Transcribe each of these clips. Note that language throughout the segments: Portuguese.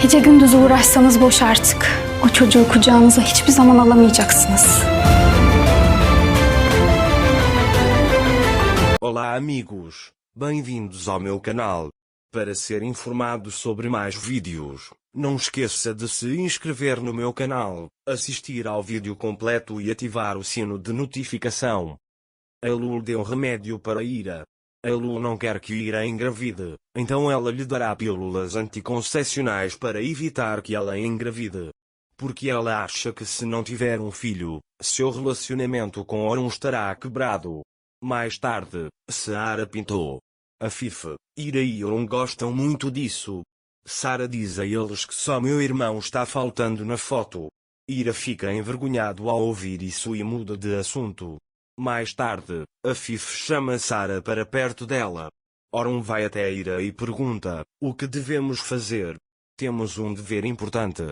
Gece gündüz uğraşsanız boş artık. O çocuğu kucağınıza hiçbir zaman alamayacaksınız. Olá amigos, bem-vindos ao meu canal. Para ser informado sobre mais vídeos, não esqueça de se inscrever no meu canal, assistir ao vídeo completo e ativar o sino de notificação. A Lulu deu remédio para Ira. A Lulu não quer que Ira engravide, então ela lhe dará pílulas anticoncepcionais para evitar que ela engravide. Porque ela acha que se não tiver um filho, seu relacionamento com Orun estará quebrado. Mais tarde, Sarah pintou. A Fife, Ira e Orun gostam muito disso. Sarah diz a eles que só meu irmão está faltando na foto. Ira fica envergonhado ao ouvir isso e muda de assunto. Mais tarde, a Fife chama Sarah para perto dela. Orun vai até Ira e pergunta: o que devemos fazer? Temos um dever importante.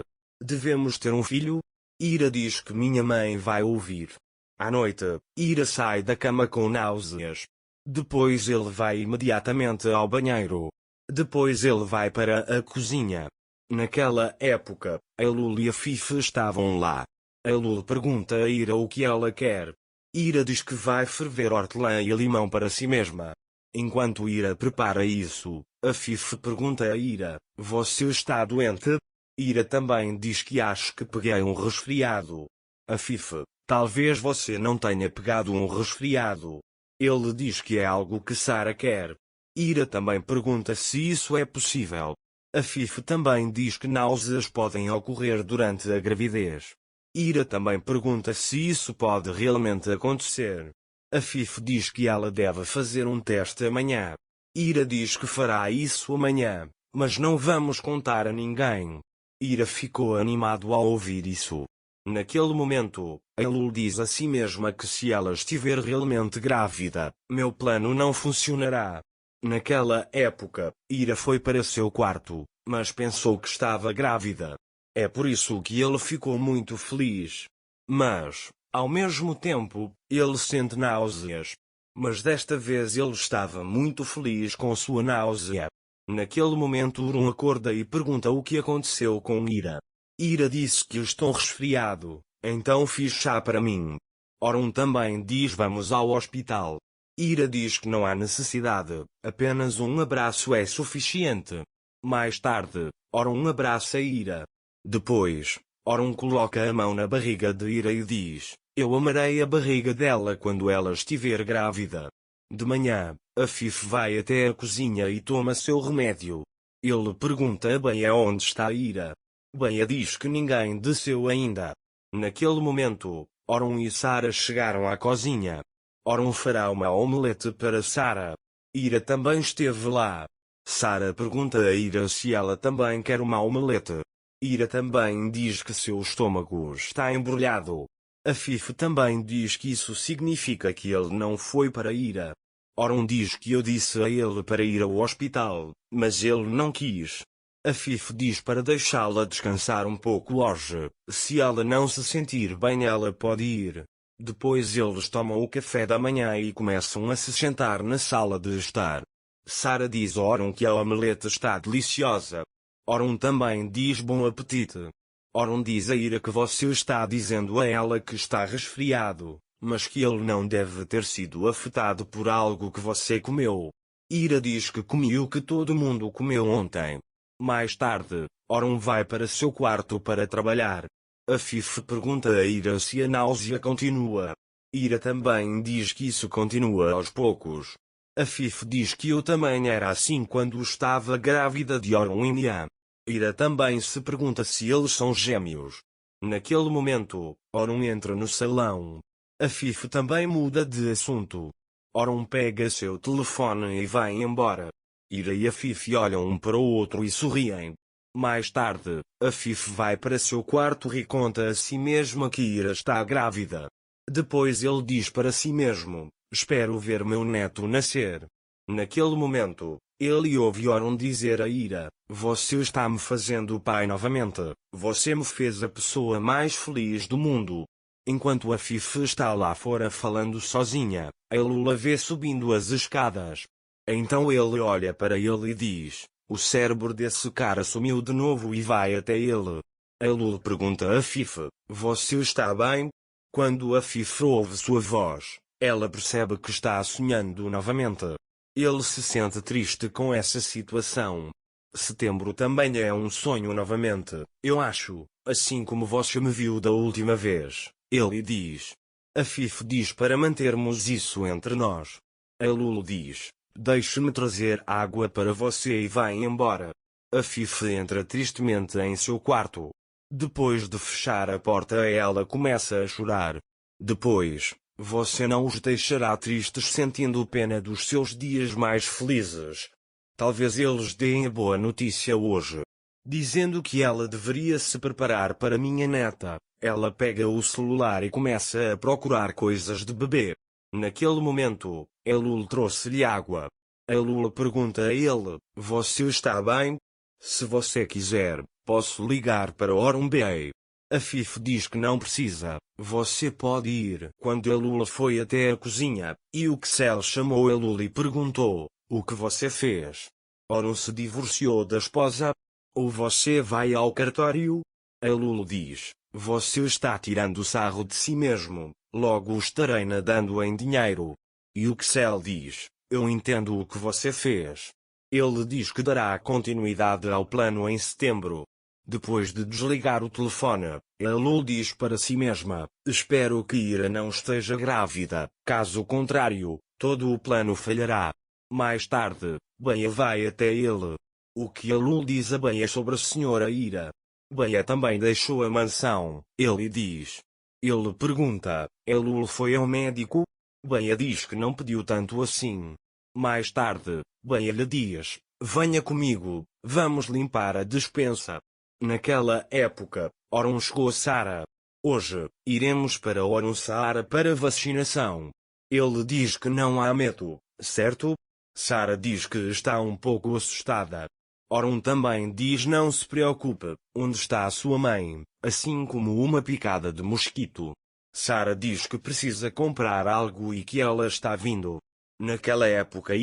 Devemos ter um filho? Ira diz que minha mãe vai ouvir. À noite, Ira sai da cama com náuseas. Depois ele vai imediatamente ao banheiro. Depois ele vai para a cozinha. Naquela época, a Lulu e a Fife estavam lá. A Lulu pergunta a Ira o que ela quer. Ira diz que vai ferver hortelã e limão para si mesma. Enquanto Ira prepara isso, a Fife pergunta a Ira: você está doente? Ira também diz que acha que peguei um resfriado. A Fife: talvez você não tenha pegado um resfriado. Ele diz que é algo que Sarah quer. Ira também pergunta se isso é possível. A Fife também diz que náuseas podem ocorrer durante a gravidez. Ira também pergunta se isso pode realmente acontecer. A Fife diz que ela deve fazer um teste amanhã. Ira diz que fará isso amanhã, mas não vamos contar a ninguém. Ira ficou animado ao ouvir isso. Naquele momento, a Lulu diz a si mesma que se ela estiver realmente grávida, meu plano não funcionará. Naquela época, Ira foi para seu quarto, mas pensou que estava grávida. É por isso que ele ficou muito feliz. Mas, ao mesmo tempo, ele sente náuseas. Mas desta vez ele estava muito feliz com sua náusea. Naquele momento Orun acorda e pergunta o que aconteceu com Ira. Ira disse que estou resfriado, então fiz chá para mim. Orun também diz vamos ao hospital. Ira diz que não há necessidade, apenas um abraço é suficiente. Mais tarde, Orun abraça Ira. Depois, Orun coloca a mão na barriga de Ira e diz: eu amarei a barriga dela quando ela estiver grávida. De manhã, a Fife vai até a cozinha e toma seu remédio. Ele pergunta a Bea onde está Ira. Bea diz que ninguém desceu ainda. Naquele momento, Orun e Sarah chegaram à cozinha. Orun fará uma omelete para Sarah. Ira também esteve lá. Sarah pergunta a Ira se ela também quer uma omelete. Ira também diz que seu estômago está embrulhado. A Fife também diz que isso significa que ele não foi para Ira. Orun diz que eu disse a ele para ir ao hospital, mas ele não quis. A Fife diz para deixá-la descansar um pouco hoje. Se ela não se sentir bem ela pode ir. Depois eles tomam o café da manhã e começam a se sentar na sala de estar. Sarah diz a Orun que a omelete está deliciosa. Orun também diz bom apetite. Orun diz a Ira que você está dizendo a ela que está resfriado, mas que ele não deve ter sido afetado por algo que você comeu. Ira diz que comi o que todo mundo comeu ontem. Mais tarde, Orun vai para seu quarto para trabalhar. A Fife pergunta a Ira se a náusea continua. Ira também diz que isso continua aos poucos. A Fife diz que eu também era assim quando estava grávida de Orun e Nia. Ira também se pergunta se eles são gêmeos. Naquele momento, Orun entra no salão. A Fife também muda de assunto. Orun pega seu telefone e vai embora. Ira e a Fife olham um para o outro e sorriem. Mais tarde, a Fife vai para seu quarto e conta a si mesma que Ira está grávida. Depois ele diz para si mesmo: espero ver meu neto nascer. Naquele momento, ele ouve Orun dizer a Ira: você está me fazendo pai novamente, você me fez a pessoa mais feliz do mundo. Enquanto a Fife está lá fora falando sozinha, a Lulu a vê subindo as escadas. Então ele olha para ele e diz: O cérebro desse cara sumiu de novo e vai até ele. A Lulu pergunta a Fife: você está bem? Quando a Fife ouve sua voz, ela percebe que está sonhando novamente. Ele se sente triste com essa situação. Setembro também é um sonho novamente, eu acho, assim como você me viu da última vez, ele diz. A Fife diz para mantermos isso entre nós. A Lulu diz: deixe-me trazer água para você e vai embora. A Fife entra tristemente em seu quarto. Depois de fechar a porta, ela começa a chorar. Depois, você não os deixará tristes sentindo pena dos seus dias mais felizes. Talvez eles deem a boa notícia hoje, dizendo que ela deveria se preparar para minha neta. Ela pega o celular e começa a procurar coisas de bebê. Naquele momento, a Lulu trouxe-lhe água. A Lulu pergunta a ele: você está bem? Se você quiser, posso ligar para Orun Bey. A Fife diz que não precisa, você pode ir. Quando a Lulu foi até a cozinha, e o Xel chamou a Lulu e perguntou: o que você fez? Orun se divorciou da esposa? Ou você vai ao cartório? A Lulu diz: você está tirando sarro de si mesmo, logo estarei nadando em dinheiro. E o Xel diz: eu entendo o que você fez. Ele diz que dará continuidade ao plano em setembro. Depois de desligar o telefone, a Lulu diz para si mesma: espero que Ira não esteja grávida, caso contrário, todo o plano falhará. Mais tarde, Bea vai até ele. O que a Lulu diz a Bea sobre a senhora Ira? Bea também deixou a mansão, ele diz. Ele pergunta: a Lulu foi ao médico? Bea diz que não pediu tanto assim. Mais tarde, Bea lhe diz: venha comigo, vamos limpar a despensa. Naquela época, Orun chegou a Sara. Hoje, iremos para Orun Sara para vacinação. Ele diz que não há medo, certo? Sara diz que está um pouco assustada. Orun também diz: não se preocupe, onde está a sua mãe, assim como uma picada de mosquito. Sara diz que precisa comprar algo e que ela está vindo. Naquela época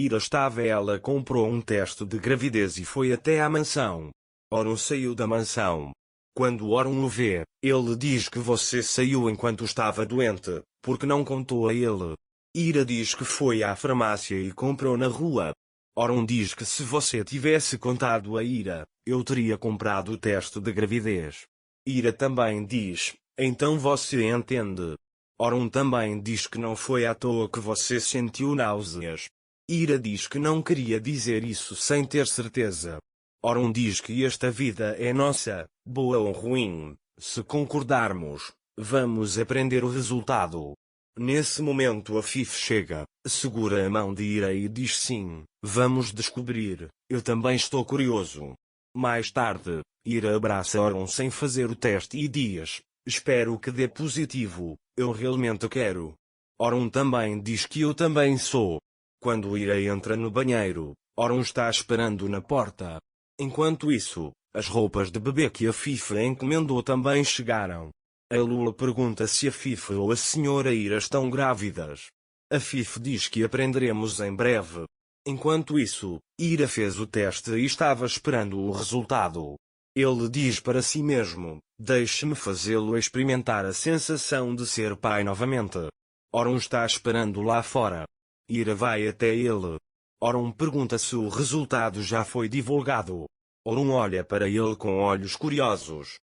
ela comprou um teste de gravidez e foi até à mansão. Orun saiu da mansão. Quando Orun o vê, ele diz que você saiu enquanto estava doente, porque não contou a ele. Ira diz que foi à farmácia e comprou na rua. Orun diz que se você tivesse contado a Ira, eu teria comprado o teste de gravidez. Ira também diz: então você entende. Orun também diz que não foi à toa que você sentiu náuseas. Ira diz que não queria dizer isso sem ter certeza. Orun diz que esta vida é nossa, boa ou ruim. Se concordarmos, vamos aprender o resultado. Nesse momento a Fife chega, segura a mão de Ira e diz: sim, vamos descobrir, eu também estou curioso. Mais tarde, Ira abraça Orun sem fazer o teste e diz: espero que dê positivo, eu realmente quero. Orun também diz que eu também sou. Quando Ira entra no banheiro, Orun está esperando na porta. Enquanto isso, as roupas de bebê que a Fife encomendou também chegaram. A Lulu pergunta se a Fife ou a senhora Ira estão grávidas. A Fife diz que aprenderemos em breve. Enquanto isso, Ira fez o teste e estava esperando o resultado. Ele diz para si mesmo: deixe-me fazê-lo experimentar a sensação de ser pai novamente. Orun está esperando lá fora. Ira vai até ele. Orun pergunta se o resultado já foi divulgado. Orun olha para ele com olhos curiosos.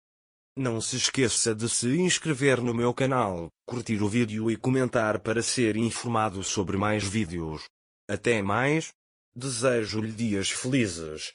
Não se esqueça de se inscrever no meu canal, curtir o vídeo e comentar para ser informado sobre mais vídeos. Até mais. Desejo-lhe dias felizes.